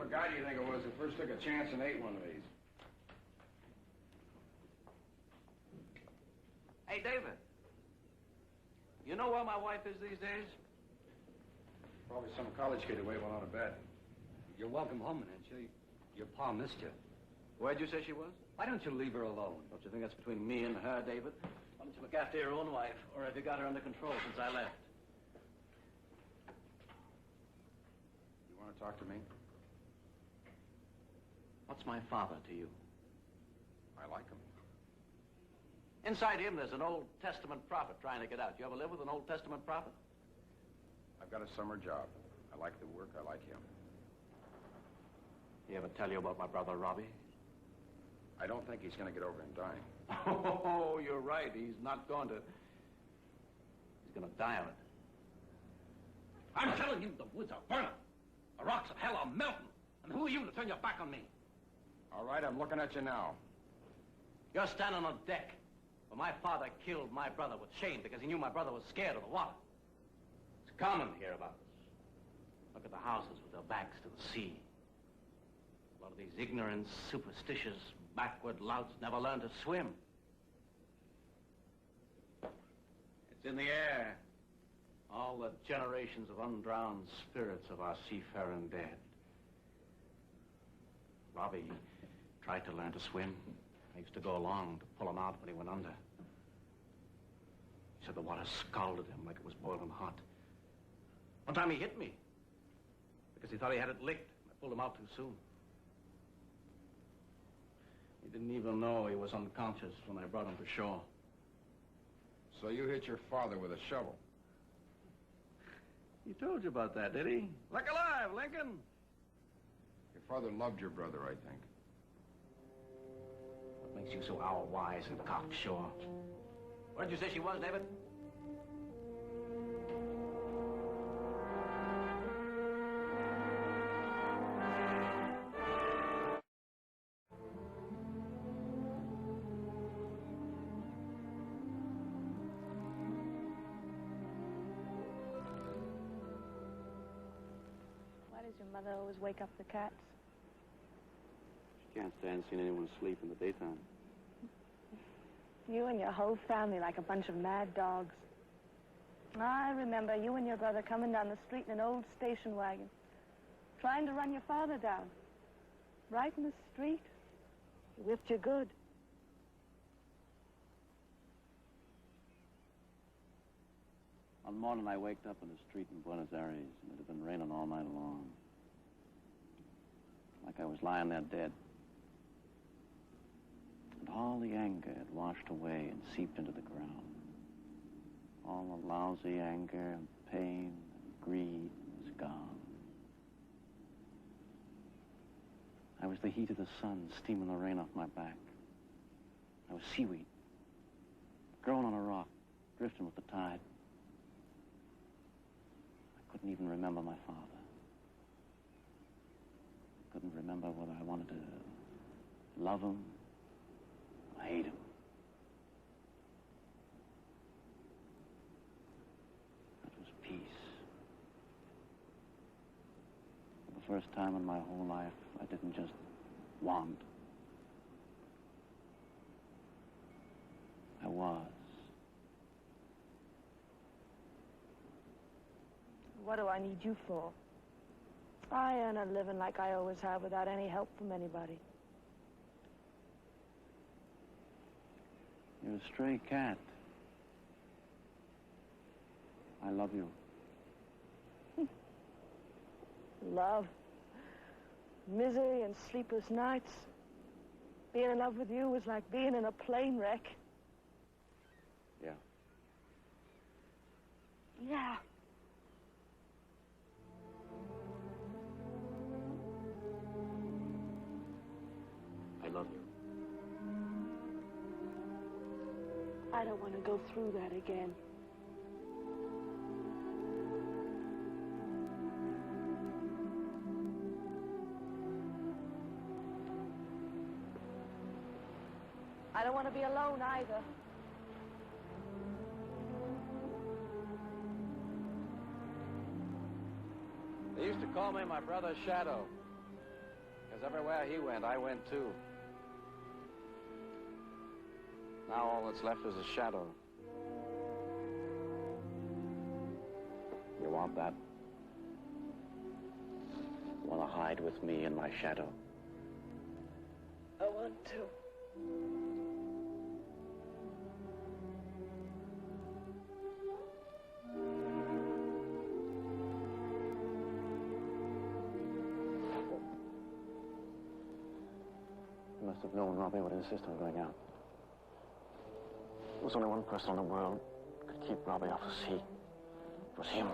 of a guy do you think it was that first took a chance and ate one of these? Hey, David. You know where my wife is these days? Probably some college kid who ate one out of bed. You're welcome home, Nancy. Your pa missed you. Where'd you say she was? Why don't you leave her alone? Don't you think that's between me and her, David? Why don't you look after your own wife? Or have you got her under control since I left? You want to talk to me? What's my father to you? I like him. Inside him, there's an Old Testament prophet trying to get out. You ever live with an Old Testament prophet? I've got a summer job. I like the work. I like him. He ever tell you about my brother, Robbie? I don't think he's going to get over him dying. Oh, you're right. He's not going to. He's going to die of it. I'm telling you, the woods are burning. The rocks of hell are melting. And who are you to turn your back on me? All right, I'm looking at you now. You're standing on deck. Well, my father killed my brother with shame because he knew my brother was scared of the water. It's common to hear about this. Look at the houses with their backs to the sea. A lot of these ignorant, superstitious, backward louts never learned to swim. It's in the air. All the generations of undrowned spirits of our seafaring dead. Robbie tried to learn to swim. I used to go along to pull him out when he went under. He said the water scalded him like it was boiling hot. One time he hit me because he thought he had it licked. I pulled him out too soon. He didn't even know he was unconscious when I brought him to shore. So you hit your father with a shovel? He told you about that, did he? Look alive, Lincoln! Your father loved your brother, I think. What makes you so owl-wise and cocksure? Where'd you say she was, David? Why does your mother always wake up the cats? She can't stand seeing anyone sleep in the daytime. You and your whole family like a bunch of mad dogs. I remember you and your brother coming down the street in an old station wagon, trying to run your father down. Right in the street. He whipped you good. One morning I waked up in a street in Buenos Aires, and it had been raining all night long. Like I was lying there dead. And all the anger had washed away and seeped into the ground. All the lousy anger and pain and greed was gone. I was the heat of the sun steaming the rain off my back. I was seaweed, growing on a rock, drifting with the tide. I couldn't even remember my father. I couldn't remember whether I wanted to love him or hate him. That was peace. For the first time in my whole life, I didn't just want. I was. What do I need you for? I earn a living like I always have without any help from anybody. You're a stray cat. I love you. Love. Misery and sleepless nights. Being in love with you was like being in a plane wreck. Yeah. Yeah. I love you. I don't want to go through that again. I don't want to be alone either. They used to call me my brother's shadow. Because everywhere he went, I went too. Now all that's left is a shadow. You want that? You want to hide with me in my shadow? I want to. You must have known Robbie would insist on going out. There was only one person in the world who could keep Robbie off the sea. It was him.